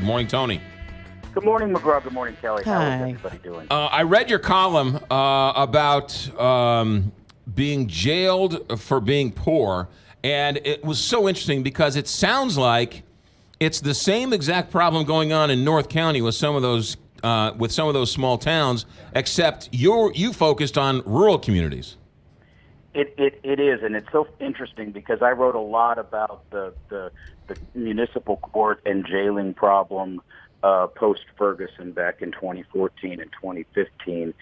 Good morning, Tony. Good morning, McGraw. Good morning, Kelly. Hi. How is everybody doing? I read your column about being jailed for being poor, and it was so interesting because it sounds like it's the same exact problem going on in North County with some of those small towns, except you focused on rural communities. It is, and it's so interesting because I wrote a lot about the municipal court and jailing problem post-Ferguson back in 2014 and 2015,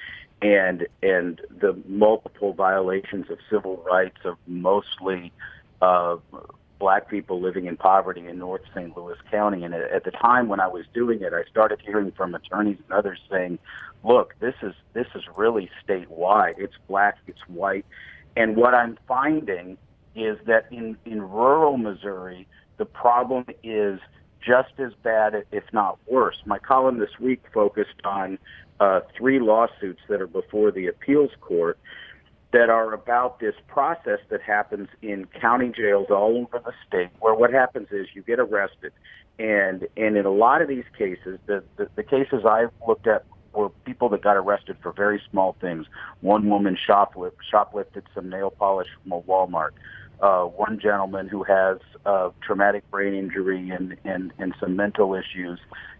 and the multiple violations of civil rights of mostly black people living in poverty in North St. Louis County. And at the time when I was doing it, I started hearing from attorneys and others saying, look, this is really statewide. It's black, it's white. And what I'm finding is that in rural Missouri, the problem is just as bad, if not worse. My column this week focused on 3 lawsuits that are before the appeals court that are about this process that happens in county jails all over the state, where what happens is you get arrested. And in a lot of these cases, the cases I've looked at were people that got arrested for very small things. One woman shoplifted some nail polish from a Walmart. One gentleman who has traumatic brain injury and some mental issues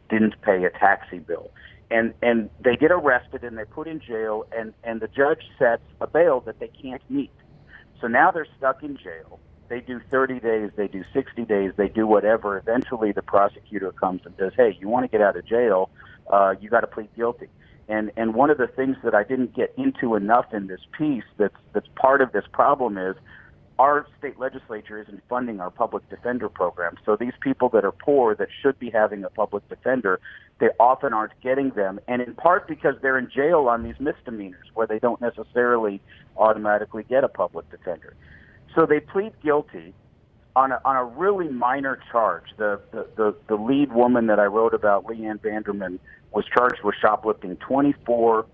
didn't pay a taxi bill. And they get arrested and they're put in jail, and the judge sets a bail that they can't meet. So now they're stuck in jail. They do 30 days, they do 60 days, they do whatever. Eventually the prosecutor comes and says, hey, you want to get out of jail, you got to plead guilty. And one of the things that I didn't get into enough in this piece that's part of this problem is our state legislature isn't funding our public defender program. So these people that are poor that should be having a public defender, they often aren't getting them. And in part because they're in jail on these misdemeanors where they don't necessarily automatically get a public defender. So they plead guilty on a really minor charge. The lead woman that I wrote about, Leanne Vanderman, was charged with shoplifting $24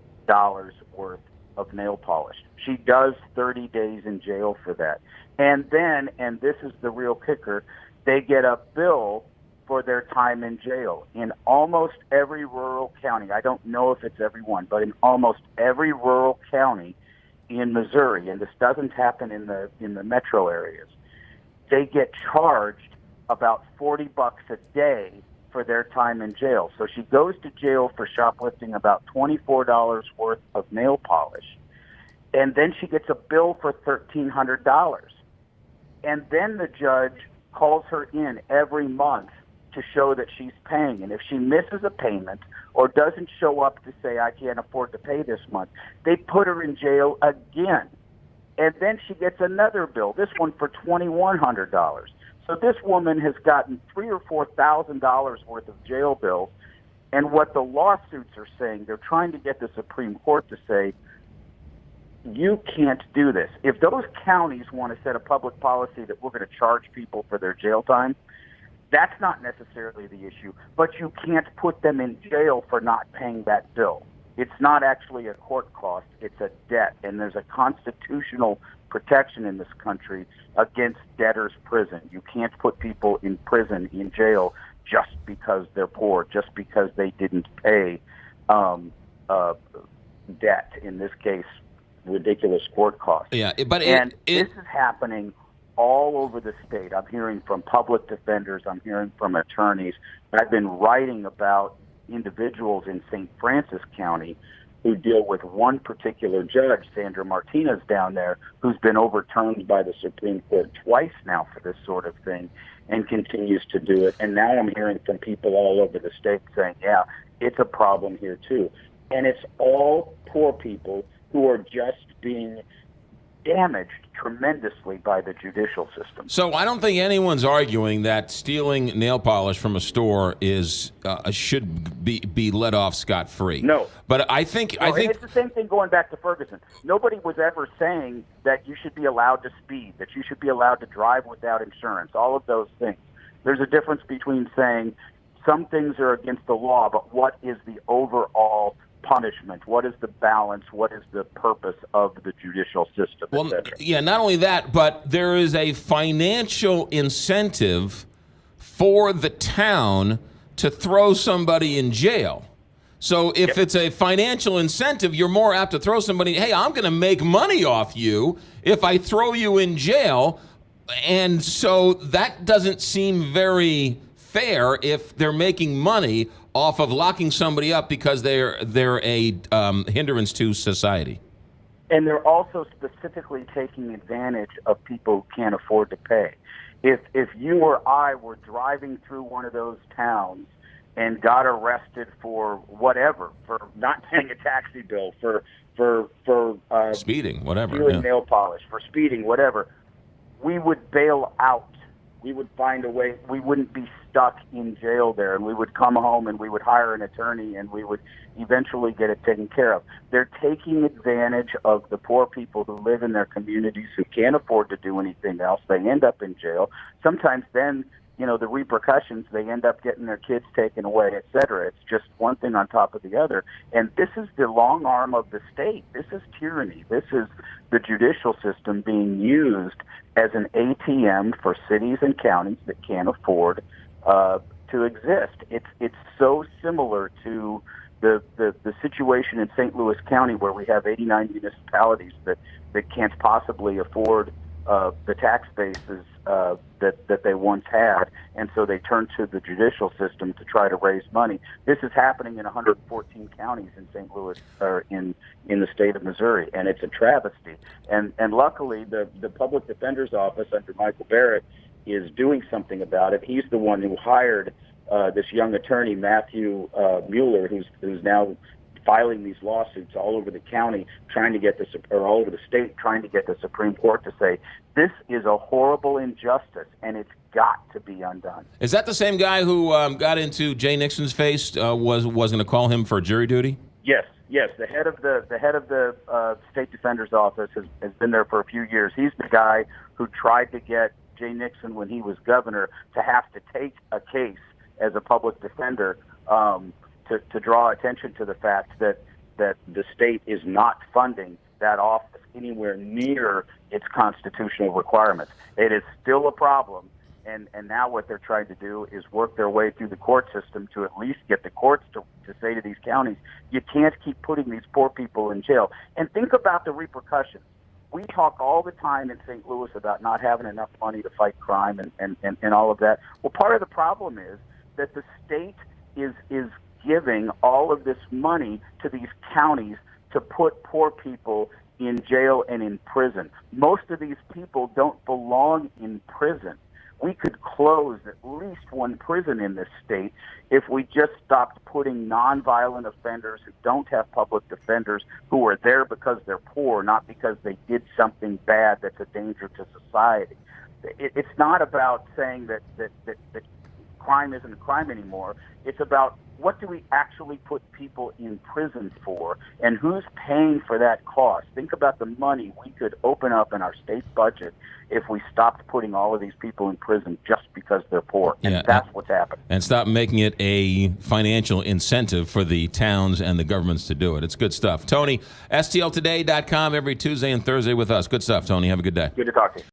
worth of nail polish. She does 30 days in jail for that. And then, and this is the real kicker, they get a bill for their time in jail. In almost every rural county, I don't know if it's every one, but in almost every rural county in Missouri, and this doesn't happen in the metro areas, they get charged about $40 a day for their time in jail. So she goes to jail for shoplifting about $24 worth of nail polish, and then she gets a bill for $1,300. And then the judge calls her in every month to show that she's paying. And if she misses a payment or doesn't show up to say, I can't afford to pay this month, they put her in jail again. And then she gets another bill, this one for $2,100. So this woman has gotten $3,000 or $4,000 worth of jail bills. And what the lawsuits are saying, they're trying to get the Supreme Court to say, you can't do this. If those counties want to set a public policy that we're going to charge people for their jail time, that's not necessarily the issue. But you can't put them in jail for not paying that bill. It's not actually a court cost, it's a debt. And there's a constitutional protection in this country against debtor's prison. You can't put people in prison, in jail, just because they're poor, just because they didn't pay debt, in this case, ridiculous court costs. Yeah, but this is happening all over the state. I'm hearing from public defenders. I'm hearing from attorneys. I've been writing about individuals in St. Francis County who deal with one particular judge, Sandra Martinez down there, who's been overturned by the Supreme Court twice now for this sort of thing and continues to do it. And now I'm hearing from people all over the state saying, yeah, it's a problem here too. And it's all poor people who are just being damaged tremendously by the judicial system. So I don't think anyone's arguing that stealing nail polish from a store is should be let off scot-free. No. But I think it's the same thing going back to Ferguson. Nobody was ever saying that you should be allowed to speed, that you should be allowed to drive without insurance, all of those things. There's a difference between saying some things are against the law, but what is the overall punishment? What is the balance? What is the purpose of the judicial system? Well, yeah, not only that, but there is a financial incentive for the town to throw somebody in jail. So if it's a financial incentive, you're more apt to throw somebody, hey, I'm going to make money off you if I throw you in jail. And so that doesn't seem very fair if they're making money off of locking somebody up because they're a hindrance to society. And they're also specifically taking advantage of people who can't afford to pay. If you or I were driving through one of those towns and got arrested for whatever, for not paying a taxi bill, for speeding, whatever, stealing nail polish, for speeding, whatever, we would bail out. We would find a way. We wouldn't be stuck in jail there, and we would come home and we would hire an attorney and we would eventually get it taken care of. They're taking advantage of the poor people who live in their communities who can't afford to do anything else. They end up in jail. Sometimes then, the repercussions, they end up getting their kids taken away, et cetera. It's just one thing on top of the other. And this is the long arm of the state. This is tyranny. This is the judicial system being used as an ATM for cities and counties that can't afford to exist. It's so similar to the situation in St. Louis County where we have 89 municipalities that can't possibly afford the tax bases that they once had, and so they turn to the judicial system to try to raise money. This is happening in 114 counties in St. Louis, or in the state of Missouri, and it's a travesty. And luckily, the public defender's office under Michael Barrett is doing something about it. He's the one who hired this young attorney, Matthew Mueller, who's now filing these lawsuits all over the county, all over the state, trying to get the Supreme Court to say this is a horrible injustice and it's got to be undone. Is that the same guy who got into Jay Nixon's face? Was going to call him for jury duty? Yes. The head of the state defender's office has been there for a few years. He's the guy who tried to get Jay Nixon, when he was governor, to have to take a case as a public defender. To draw attention to the fact that the state is not funding that office anywhere near its constitutional requirements. It is still a problem, and now what they're trying to do is work their way through the court system to at least get the courts to say to these counties, you can't keep putting these poor people in jail. And think about the repercussions. We talk all the time in St. Louis about not having enough money to fight crime and all of that. Well, part of the problem is that the state is giving all of this money to these counties to put poor people in jail and in prison. Most of these people don't belong in prison. We could close at least one prison in this state if we just stopped putting nonviolent offenders who don't have public defenders, who are there because they're poor, not because they did something bad that's a danger to society. It's not about saying that crime isn't a crime anymore. It's about what do we actually put people in prison for, and who's paying for that cost? Think about the money we could open up in our state budget if we stopped putting all of these people in prison just because they're poor. And that's what's happening. And stop making it a financial incentive for the towns and the governments to do it. It's good stuff. Tony, STLtoday.com every Tuesday and Thursday with us. Good stuff, Tony. Have a good day. Good to talk to you.